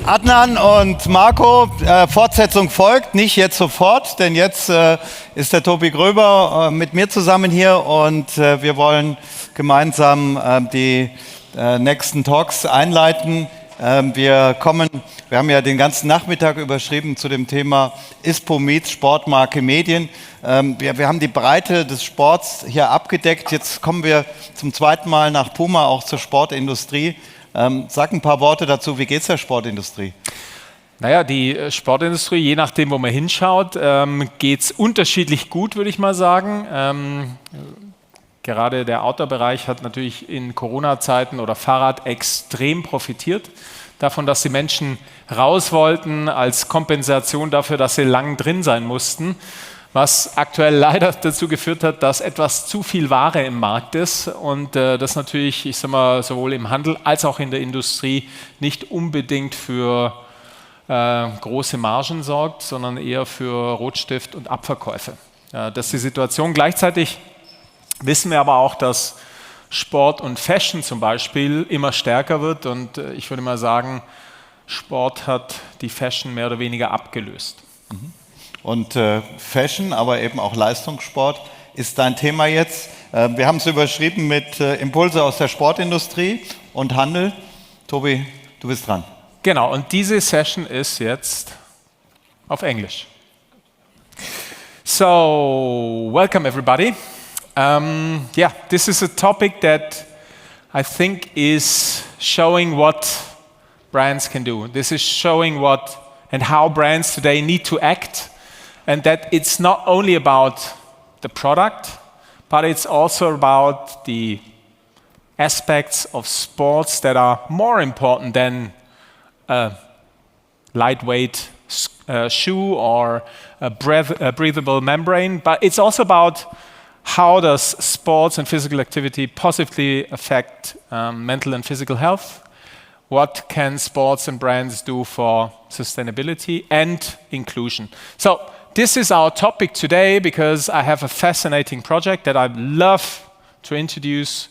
Adnan und Marco, Fortsetzung folgt, nicht jetzt sofort, denn jetzt ist der Tobi Gröber mit mir zusammen hier und wir wollen gemeinsam die nächsten Talks einleiten. Wir haben ja den ganzen Nachmittag überschrieben zu dem Thema ISPO meets Sportmarke Medien. Wir haben die Breite des Sports hier abgedeckt. Jetzt kommen wir zum zweiten Mal nach Puma auch zur Sportindustrie. Sag ein paar Worte dazu, wie geht es der Sportindustrie? Naja, die Sportindustrie, je nachdem, wo man hinschaut, geht es unterschiedlich gut, würde ich mal sagen. Gerade der Outdoor-Bereich hat natürlich in Corona-Zeiten oder Fahrrad extrem profitiert davon, dass die Menschen raus wollten als Kompensation dafür, dass sie lang drin sein mussten. Was aktuell leider dazu geführt hat, dass etwas zu viel Ware im Markt ist und das natürlich, ich sag mal, sowohl im Handel als auch in der Industrie nicht unbedingt für große Margen sorgt, sondern eher für Rotstift und Abverkäufe. Das ist die Situation. Gleichzeitig wissen wir aber auch, dass Sport und Fashion zum Beispiel immer stärker wird und ich würde mal sagen, Sport hat die Fashion mehr oder weniger abgelöst. Mhm. Und Fashion, aber eben auch Leistungssport ist dein Thema jetzt. Wir haben es überschrieben mit Impulse aus der Sportindustrie und Handel. Tobi, du bist dran. Genau, und diese Session ist jetzt auf Englisch. So, welcome everybody. Yeah, this is a topic that I think is showing what brands can do. This is showing what and how brands today need to act. And that it's not only about the product, but it's also about the aspects of sports that are more important than a lightweight shoe or a breathable membrane. But it's also about how does sports and physical activity positively affect mental and physical health. What can sports and brands do for sustainability and inclusion? So, this is our topic today because I have a fascinating project that I'd love to introduce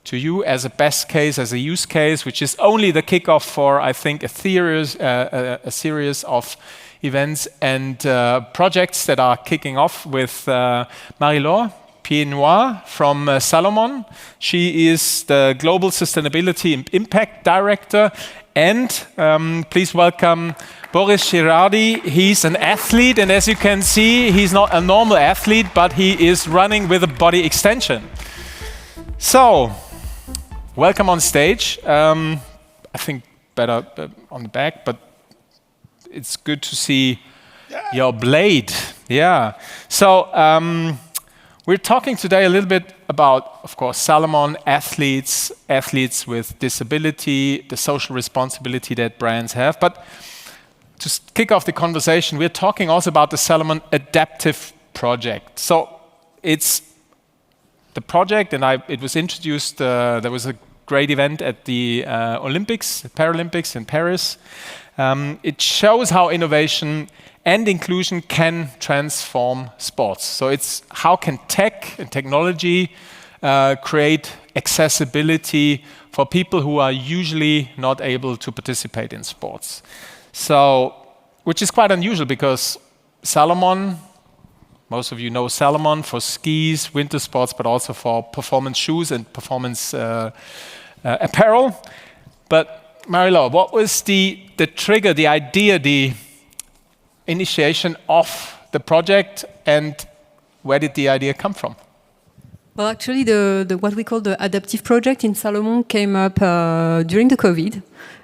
to you as a best case, as a use case, which is only the kickoff for, I think, a series of events and projects that are kicking off with Marie-Laure Piednoir from Salomon. She is the Global Sustainability and Impact Director. And please welcome Boris Girardi. He's an athlete, and as you can see, he's not a normal athlete, but he is running with a body extension. So, welcome on stage. I think better on the back, but it's good to see your blade. Yeah. So, we're talking today a little bit about, of course, Salomon, athletes with disability, the social responsibility that brands have. But to kick off the conversation, we're talking also about the Salomon Adaptive Project. So it's the project, and it was introduced, there was a great event at the Paralympics in Paris. It shows how innovation and inclusion can transform sports. So it's how can tech and technology create accessibility for people who are usually not able to participate in sports. So, which is quite unusual because Salomon, most of you know Salomon for skis, winter sports, but also for performance shoes and performance apparel. But Marie-Laure, what was the trigger, the idea, the initiation of the project, and where did the idea come from? Well, actually, the what we call the adaptive project in Salomon came up during the COVID.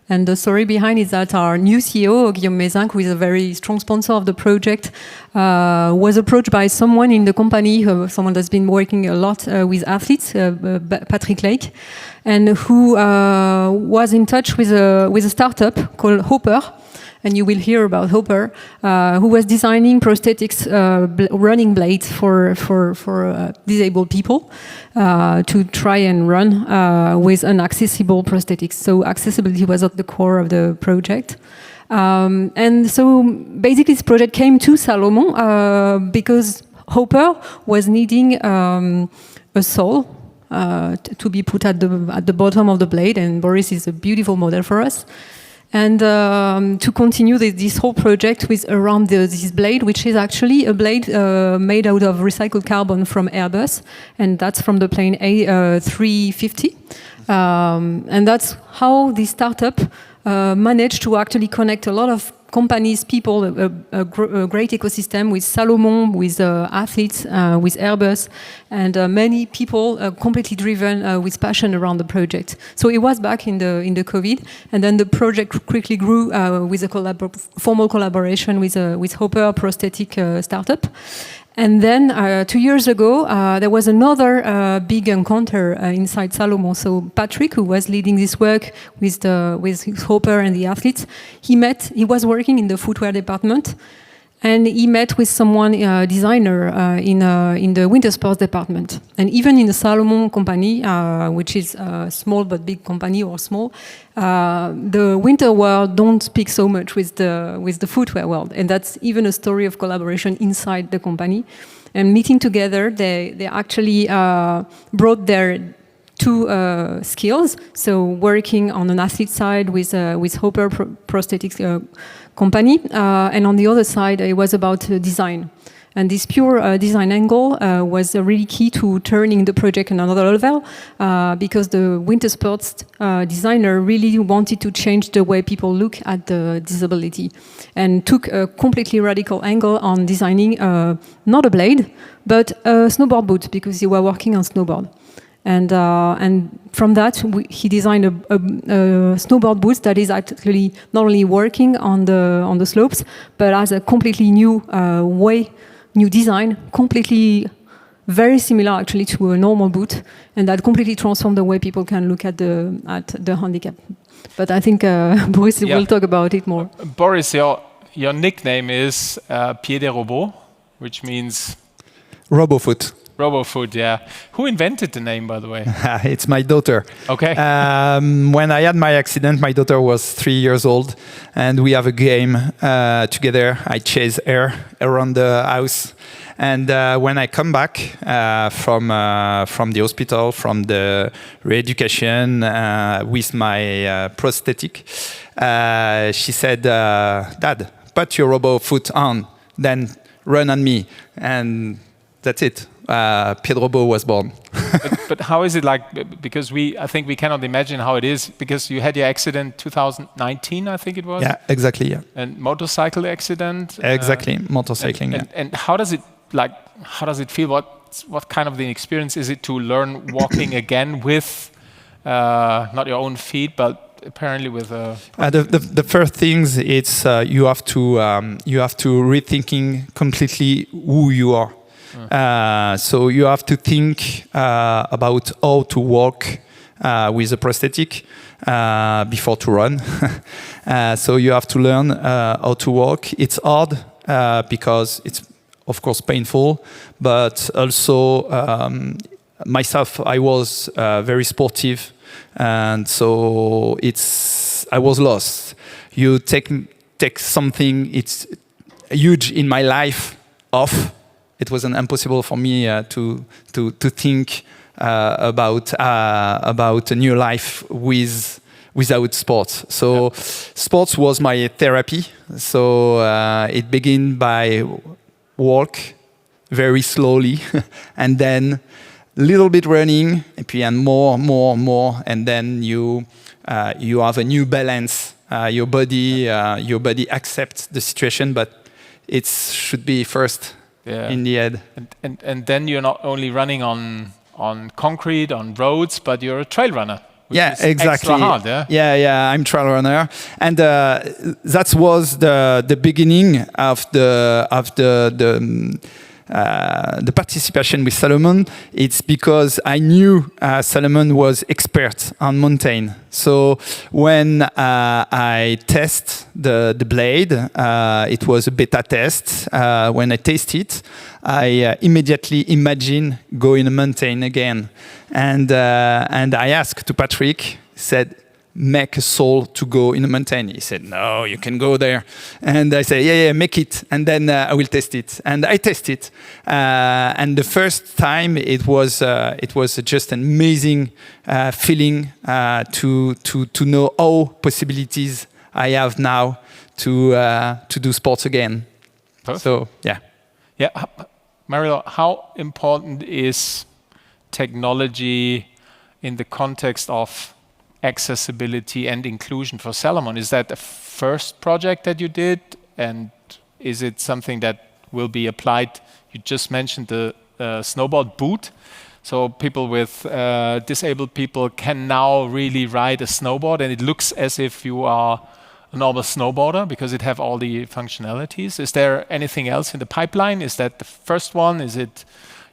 And the story behind is that our new CEO, Guillaume Mézinc, who is a very strong sponsor of the project, was approached by someone in the company, someone that's been working a lot with athletes, Patrick Lake, and who was in touch with a startup called Hopper. And you will hear about Hopper, who was designing prosthetics, running blades for disabled people to try and run with inaccessible prosthetics. So accessibility was at the core of the project. And so basically this project came to Salomon because Hopper was needing a sole to be put at the bottom of the blade, and Boris is a beautiful model for us. and to continue this whole project with around this blade, which is actually a blade made out of recycled carbon from Airbus, and that's from the plane A350. And that's how the startup managed to actually connect a lot of companies, people, a great ecosystem with Salomon, with athletes, with Airbus, and many people completely driven with passion around the project. So it was back in the COVID, and then the project quickly grew with a formal collaboration with Hopper, a prosthetic startup. And then 2 years ago, there was another big encounter inside Salomon. So Patrick, who was leading this work with his Hopper and the athletes, he was working in the footwear department, and he met with someone, designer, in the winter sports department. And even in the Salomon company, which is a small but big company, or small, the winter world don't speak so much with the footwear world. And that's even a story of collaboration inside the company. And meeting together, they actually brought their two skills. So working on an athlete side with Hopper Prosthetics company, and on the other side, it was about design. And this pure design angle was really key to turning the project on another level, because the winter sports designer really wanted to change the way people look at the disability, and took a completely radical angle on designing not a blade, but a snowboard boot, because they were working on snowboard. And from that, he designed a snowboard boot that is actually not only working on the slopes, but has a completely new new design, completely very similar actually to a normal boot, and that completely transformed the way people can look at the handicap. But I think Boris will talk about it more. Boris, your nickname is Pied de Robot, which means Robofoot. Robofoot, yeah. Who invented the name, by the way? It's my daughter. Okay. When I had my accident, my daughter was 3 years old, and we have a game together. I chase her around the house, and when I come back from the hospital, from the re-education with my prosthetic, she said, "Dad, put your Robofoot on, then run on me," and that's it. Pied Robot was born. but how is it like? Because I think we cannot imagine how it is, because you had your accident 2019, I think it was. Yeah, exactly. Yeah. And motorcycle accident. Exactly, motorcycling. And how does it like? How does it feel? What kind of the experience is it to learn walking again with not your own feet, but apparently with the first things, it's you have to rethinking completely who you are. So you have to think about how to walk with a prosthetic before to run. So you have to learn how to walk. It's hard because it's of course painful, but also myself, I was very sportive, and so I was lost. You take something it's huge in my life off. It was impossible for me to think about a new life without sports. So sports was my therapy. So it began by walk very slowly, and then little bit running, and more, and then you have a new balance. Your body accepts the situation, but it should be first. Yeah. In the head. And then you're not only running on concrete, on roads, but you're a trail runner. Which is exactly. Extra hard, yeah. I'm trail runner, and that was the beginning of the participation with Salomon. It's because I knew Salomon was expert on mountain. So when I test the blade, it was a beta test. When I test it, I immediately imagine go in a mountain again. And I asked to Patrick, said, make a soul to go in a mountain. He said, no, you can go there. And I said, yeah, make it. And then I will test it. And I test it. And the first time it was just an amazing feeling to know how possibilities I have now to do sports again. Perfect. So yeah. Yeah, Marie-Laure, how important is technology in the context of accessibility and inclusion for Salomon? Is that the first project that you did, and is it something that will be applied? You just mentioned the snowboard boot, so people with disabled people can now really ride a snowboard, and it looks as if you are a normal snowboarder because it have all the functionalities. Is there anything else in the pipeline? Is that the first one? Is it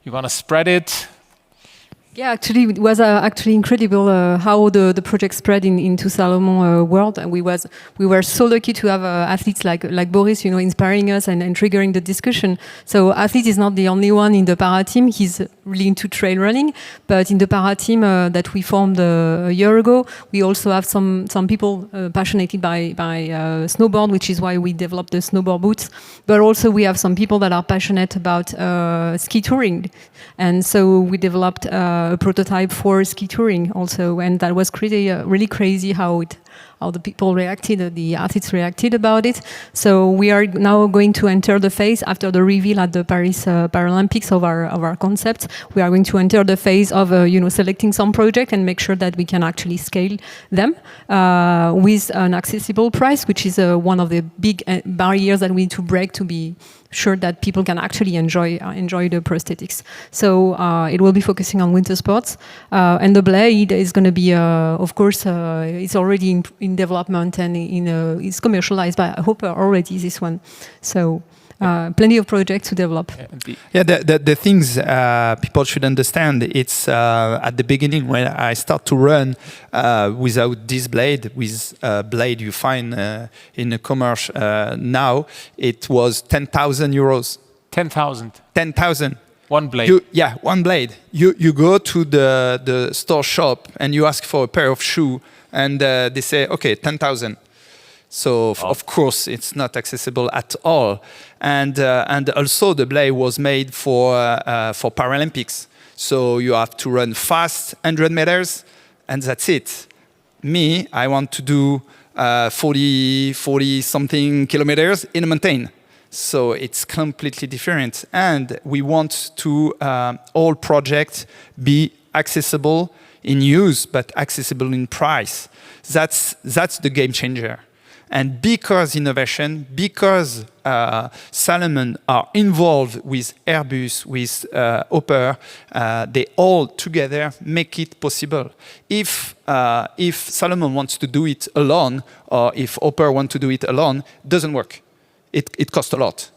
you're gonna spread it? Yeah, actually, it was actually incredible how the project spread into Salomon world. And we were so lucky to have athletes like Boris, inspiring us and triggering the discussion. So athlete is not the only one in the para team. He's really into trail running, but in the para team that we formed a year ago, we also have some people passionate by snowboard, which is why we developed the snowboard boots. But also we have some people that are passionate about ski touring, and so we developed a prototype for ski touring also, and that was really crazy how the people reacted, the athletes reacted about it. So we are now going to enter the phase after the reveal at the Paris Paralympics of our concepts. We are going to enter the phase of selecting some project and make sure that we can actually scale them with an accessible price, which is one of the big barriers that we need to break to be sure that people can actually enjoy the prosthetics. So it will be focusing on winter sports, and the blade is going to be, of course, it's already in development and it's commercialized by Hopper already. This one, so. Plenty of projects to develop. The things people should understand, it's at the beginning when I start to run without this blade, with blade you find in a commerce now, it was 10,000 euros. 10,000? 10,000. One blade? One blade. You go to the store shop and you ask for a pair of shoes and they say, okay, 10,000. So of course it's not accessible at all, and also the blade was made for Paralympics. So you have to run fast, 100 meters, and that's it. Me, I want to do 40 something kilometers in a mountain. So it's completely different, and we want to all projects be accessible in use, but accessible in price. That's the game changer. And because innovation, because Salomon are involved with Airbus, with Hopper, they all together make it possible. If Salomon wants to do it alone, or if Hopper wants to do it alone, it doesn't work. It costs a lot.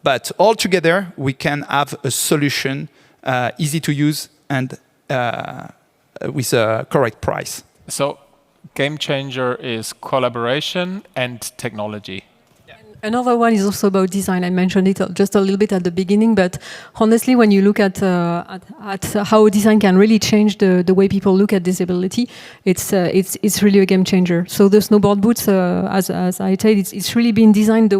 But all together, we can have a solution, easy to use and with a correct price. So, game changer is collaboration and technology. Another one is also about design. I mentioned it just a little bit at the beginning, but honestly, when you look at how design can really change the way people look at disability, it's really a game changer. So the snowboard boots, as I said, it's really been designed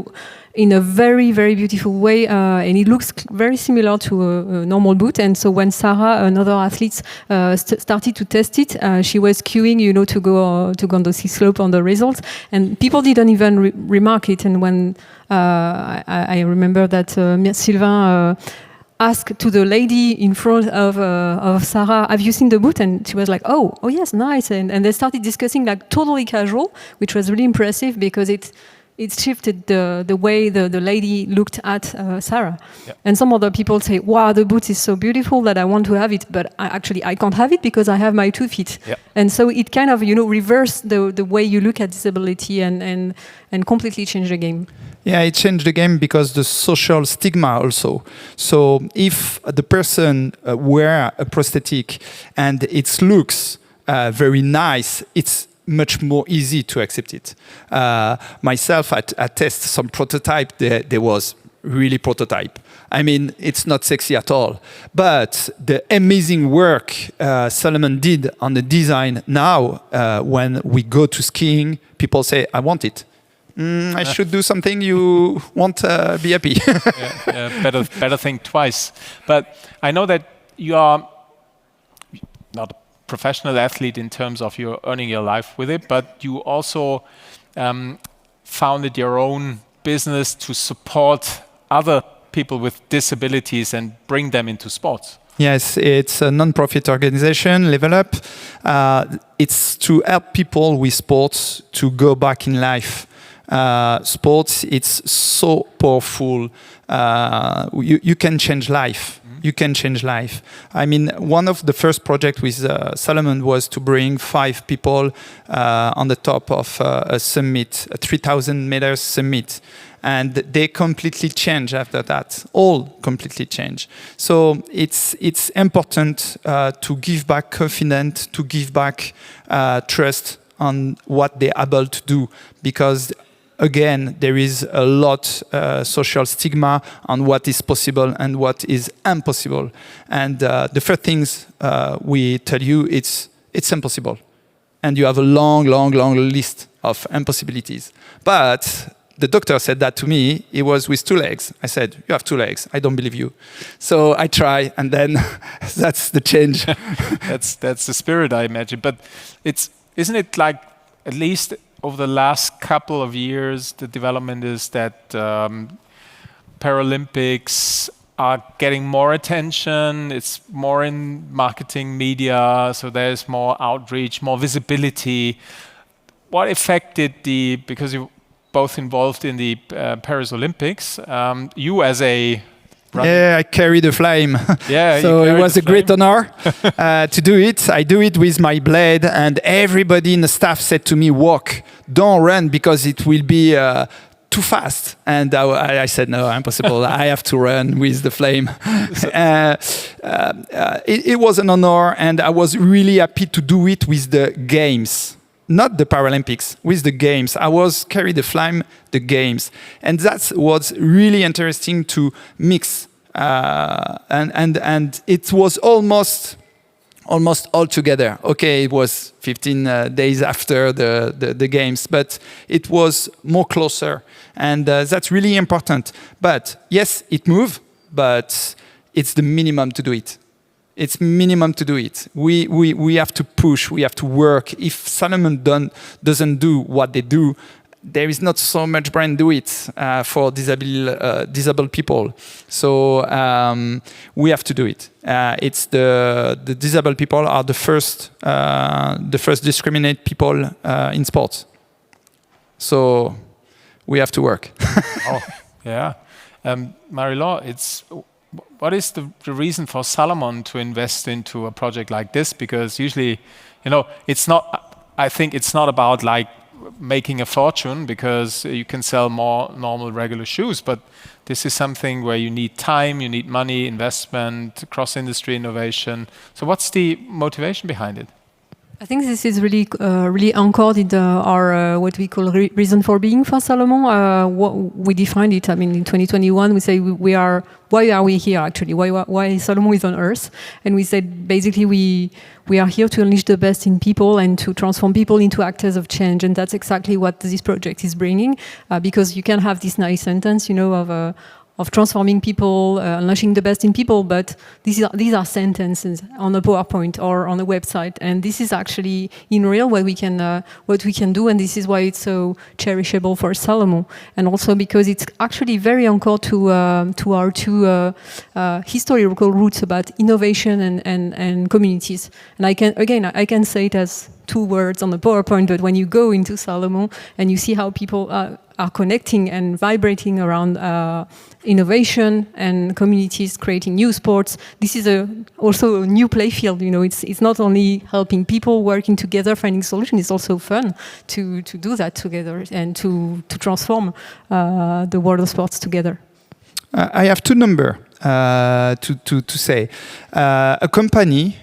in a very, very beautiful way, and it looks very similar to a normal boot. And so when Sarah, another athlete, started to test it, she was queuing, to go on the ski slope on the results, and people didn't even remark it. And when I remember that Sylvain asked to the lady in front of Sarah, "Have you seen the boot?" And she was like, "Oh yes, nice." And they started discussing like totally casual, which was really impressive because it shifted the way the lady looked at Sarah. Yeah. And some other people say, "Wow, the boot is so beautiful that I want to have it, but I can't have it because I have my 2 feet." Yeah. And so it kind of reversed the way you look at disability and completely changed the game. Yeah, it changed the game because the social stigma also. So if the person wear a prosthetic and it looks very nice, it's much more easy to accept it. Myself, I test some prototype. There was really prototype. I mean, it's not sexy at all. But the amazing work Salomon did on the design now, when we go to skiing, people say, "I want it." I should do something you won't be happy. Better think twice. But I know that you are not a professional athlete in terms of you're earning your life with it, but you also founded your own business to support other people with disabilities and bring them into sports. Yes, it's a non-profit organization, Level Up. It's to help people with sports to go back in life. Sports, it's so powerful. You can change life. You can change life. I mean, one of the first projects with Salomon was to bring 5 people on the top of a summit, a 3,000 meters summit. And they completely change after that. All completely change. So it's important to give back confidence, to give back trust on what they're able to do, because again, there is a lot social stigma on what is possible and what is impossible. And the first things we tell you, it's impossible. And you have a long list of impossibilities. But the doctor said that to me. He was with 2 legs. I said, you have 2 legs. I don't believe you. So I try, and then that's the change. That's the spirit, I imagine. But isn't it like, at least over the last couple of years, the development is that Paralympics are getting more attention. It's more in marketing, media, so there's more outreach, more visibility. What effect did because you both involved in the Paris Olympics, you as a Yeah, I carry the flame. Yeah, so it was a great honor to do it. I do it with my blade, and everybody in the staff said to me, "Walk, don't run, because it will be too fast." And I said, "No, impossible. I have to run with the flame." It was an honor, and I was really happy to do it with the games. Not the Paralympics, with the games. I was carry the flame, the games. And that's what's really interesting to mix. And it was almost all together. Okay, it was 15 days after the games, but it was more closer. And that's really important. But yes, it moved, but it's the minimum to do it. It's minimum to do it. We have to push. We have to work. If Salomon doesn't do what they do, there is not so much brand do it for disabled people. So we have to do it. It's the disabled people are the first discriminate people in sports. So we have to work. Oh, yeah. Marie-Laure, what is the reason for Salomon to invest into a project like this? Because usually, I think it's not about like making a fortune, because you can sell more normal regular shoes, but this is something where you need time, you need money, investment, cross-industry innovation. So what's the motivation behind it? I think this is really anchored in our what we call reason for being for Salomon. What we defined it. I mean, in 2021, we say why are we here actually? Why Salomon is on Earth? And we said basically we are here to unleash the best in people and to transform people into actors of change. And that's exactly what this project is bringing. Because you can have this nice sentence, of transforming people, unleashing the best in people, but these are sentences on a PowerPoint or on a website, and this is actually in real what we can do, and this is why it's so cherishable for Salomon, and also because it's actually very anchored to our two historical roots about innovation and communities. And I can say it as 2 words on the PowerPoint, but when you go into Salomon and you see how people are connecting and vibrating around innovation and communities creating new sports, this is also a new play field. It's not only helping people working together, finding solutions, it's also fun to do that together and to transform the world of sports together. I have 2 numbers to say. A company,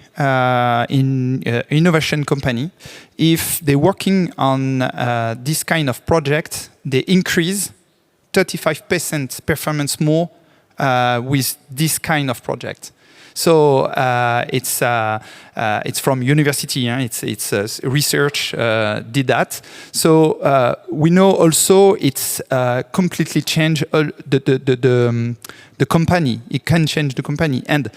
innovation company, if they're working on this kind of project, they increase 35% performance more with this kind of project. So it's from university. It's research did that. So we know also it's completely change the company. It can change the company. And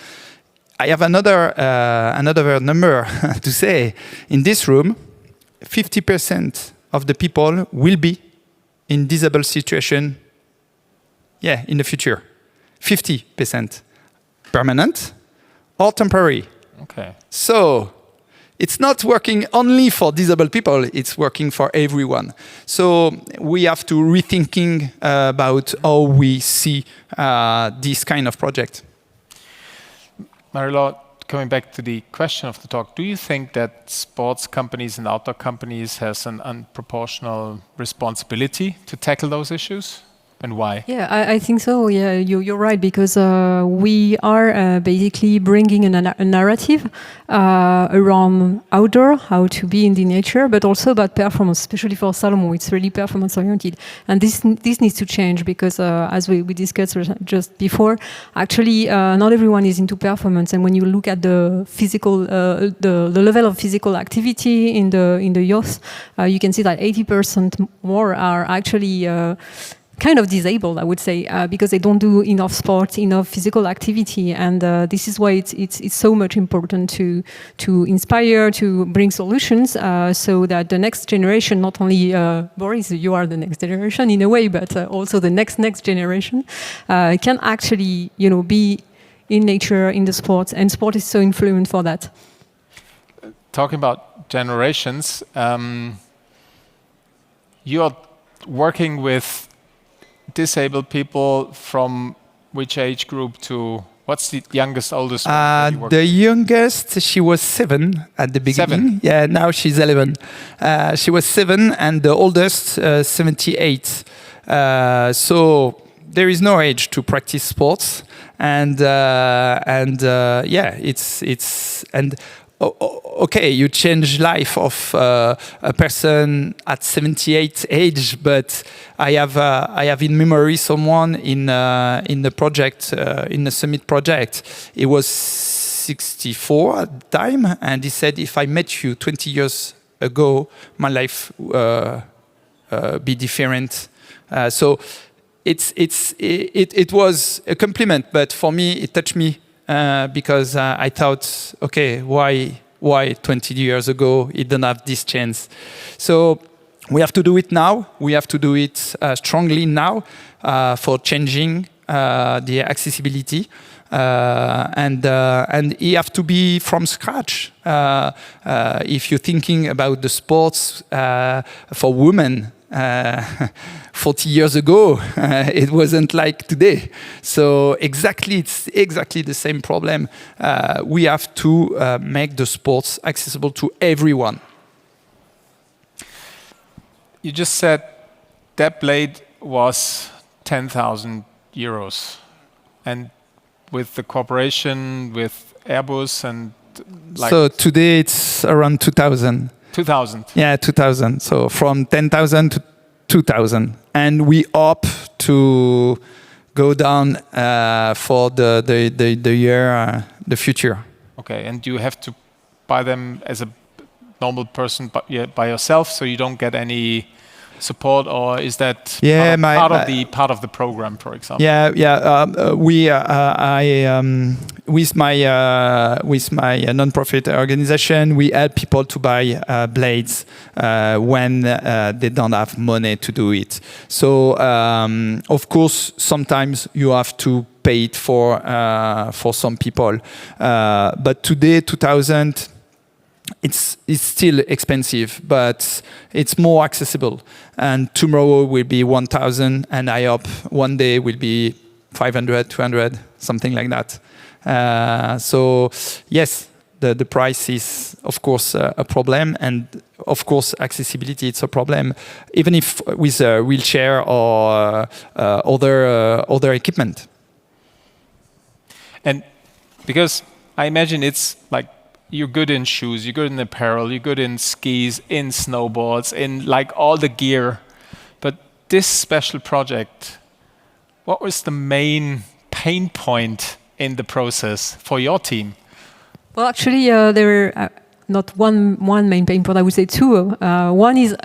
I have another number to say. In this room, 50% of the people will be in disabled situation, in the future. 50% permanent or temporary. Okay. So it's not working only for disabled people, it's working for everyone. So we have to rethinking about how we see this kind of project. Marie-Laure, coming back to the question of the talk, do you think that sports companies and outdoor companies has an unproportional responsibility to tackle those issues? And why? Yeah, I think so. Yeah, you're right, because we are basically bringing a narrative around outdoor, how to be in the nature, but also about performance, especially for Salomon. It's really performance oriented. And this needs to change because, as we discussed just before, actually not everyone is into performance. And when you look at the physical, the level of physical activity in the youth, you can see that 80% more are actually kind of disabled, I would say, because they don't do enough sport, enough physical activity, and this is why it's so much important to inspire, to bring solutions, so that the next generation, not only Boris, you are the next generation in a way, but also the next generation can actually, be in nature, in the sports, and sport is so influent for that. Talking about generations, you are working with disabled people from which age group to what's the youngest, oldest? The youngest, she was 7 at the beginning. 7? Yeah, now she's 11. She was 7, and the oldest, 78. So there is no age to practice sports, and okay, you change life of a person at 78 age, but I have in memory someone in the project, in the Summit project. He was 64 at the time, and he said, if I met you 20 years ago, my life be different. So it was a compliment, but for me it touched me. Because I thought, okay, why 20 years ago it didn't have this chance? So we have to do it now. We have to do it strongly now for changing the accessibility, and you have to be from scratch. If you're thinking about the sports for women. 40 years ago, it wasn't like today. So it's exactly the same problem. We have to make the sports accessible to everyone. You just said that blade was 10,000 euros. And with the cooperation with Airbus and so today it's around 2,000. 2,000. Yeah, 2,000. So from 10,000 to 2,000, and we hope to go down for the year, the future. Okay, and you have to buy them as a normal person by yourself, so you don't get any support, or is that part of the program, for example? With my non-profit organization, we help people to buy blades when they don't have money to do it. So of course, sometimes you have to pay it for some people, but today 2,000. It's still expensive, but it's more accessible. And tomorrow will be 1,000, and I hope one day will be 500, 200, something like that. So yes, the price is of course a problem, and of course accessibility it's a problem, even if with a wheelchair or other equipment. And because I imagine it's like, you're good in shoes, you're good in apparel, you're good in skis, in snowboards, in like all the gear. But this special project, what was the main pain point in the process for your team? Well, actually, there were not one main pain point, I would say two. One is,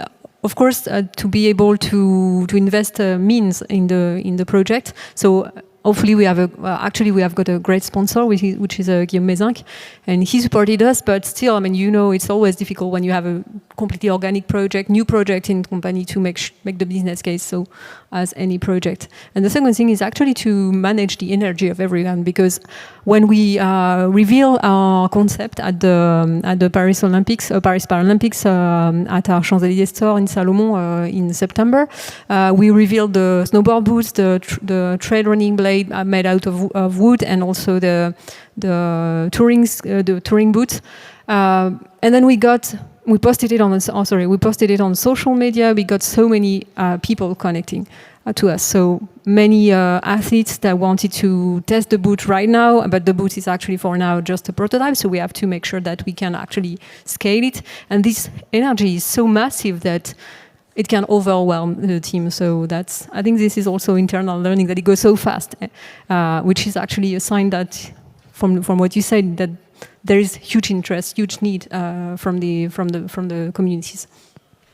of course, to be able to invest means in the project. So hopefully we have actually we have got a great sponsor, which is Guillaume Mézinck, and he supported us. But still, I mean, it's always difficult when you have a completely organic project, new project in the company to make the business case. So, as any project. And the second thing is actually to manage the energy of everyone, because when we reveal our concept at the Paris Paralympics at our Champs-Élysées store in Salomon in September, we revealed the snowboard boots, the trail running blade made out of wood, and also the touring boots. And then we posted it on social media. We got so many people connecting to us. So many athletes that wanted to test the boot right now, but the boot is actually for now just a prototype. So we have to make sure that we can actually scale it. And this energy is so massive that it can overwhelm the team. So I think this is also internal learning, that it goes so fast, which is actually a sign that, from what you said, that there is huge interest, huge need from the communities.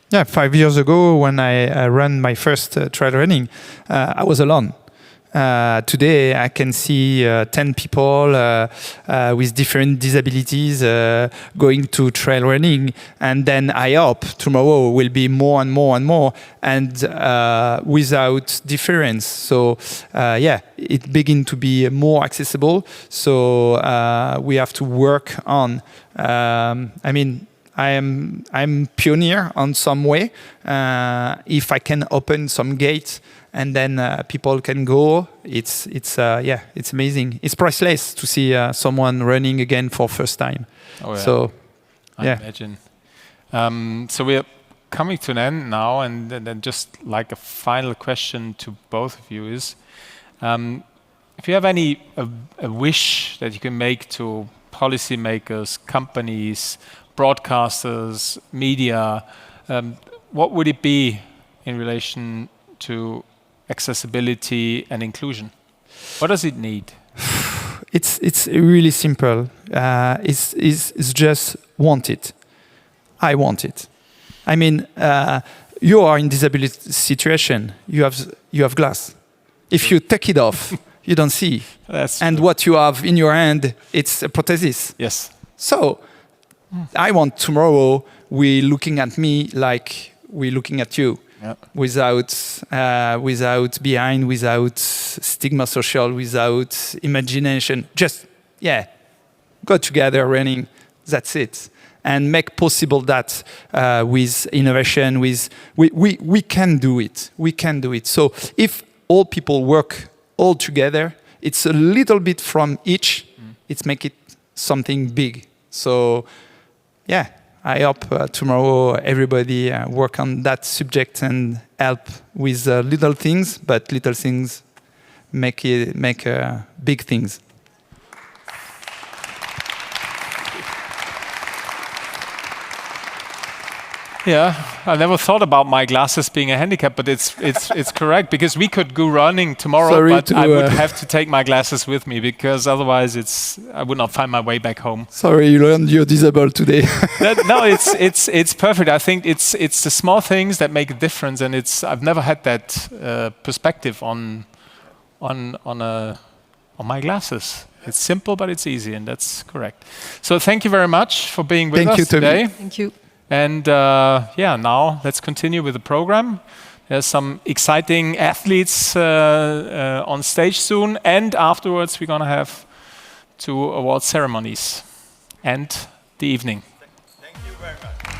Yeah, 5 years ago when I ran my first trail running, I was alone. Today I can see 10 people with different disabilities going to trail running, and then I hope tomorrow will be more and more and more, and without difference. So it begin to be more accessible. So we have to work on. I'm pioneer on some way. If I can open some gates and then people can go, it's amazing. It's priceless to see someone running again for first time. Oh, yeah. So, I imagine. So we're coming to an end now, and then just like a final question to both of you is, if you have a wish that you can make to policymakers, companies, broadcasters, media, what would it be in relation to accessibility and inclusion? What does it need? It's really simple. It's just want it. I want it. I mean, you are in disability situation. You have glass. If you take it off, you don't see. And what you have in your hand, it's a prosthesis. Yes. So I want tomorrow we looking at me like we looking at you. Yeah. Without behind, without stigma social, without imagination. Just go together running. That's it, and make possible that with innovation. We can do it. We can do it. So if all people work all together, it's a little bit from each. It's make it something big. So I hope tomorrow everybody work on that subject and help with little things, but little things make big things. Yeah, I never thought about my glasses being a handicap, but it's correct, because we could go running tomorrow, but I would have to take my glasses with me, because otherwise I would not find my way back home. Sorry, you learned you're disabled today. No, it's perfect. I think it's the small things that make a difference, and I've never had that perspective on my glasses. It's simple, but it's easy, and that's correct. So thank you very much for being with us today. Thank you. And now let's continue with the program. There's some exciting athletes on stage soon, and afterwards we're going to have 2 award ceremonies and the evening. Thank you very much.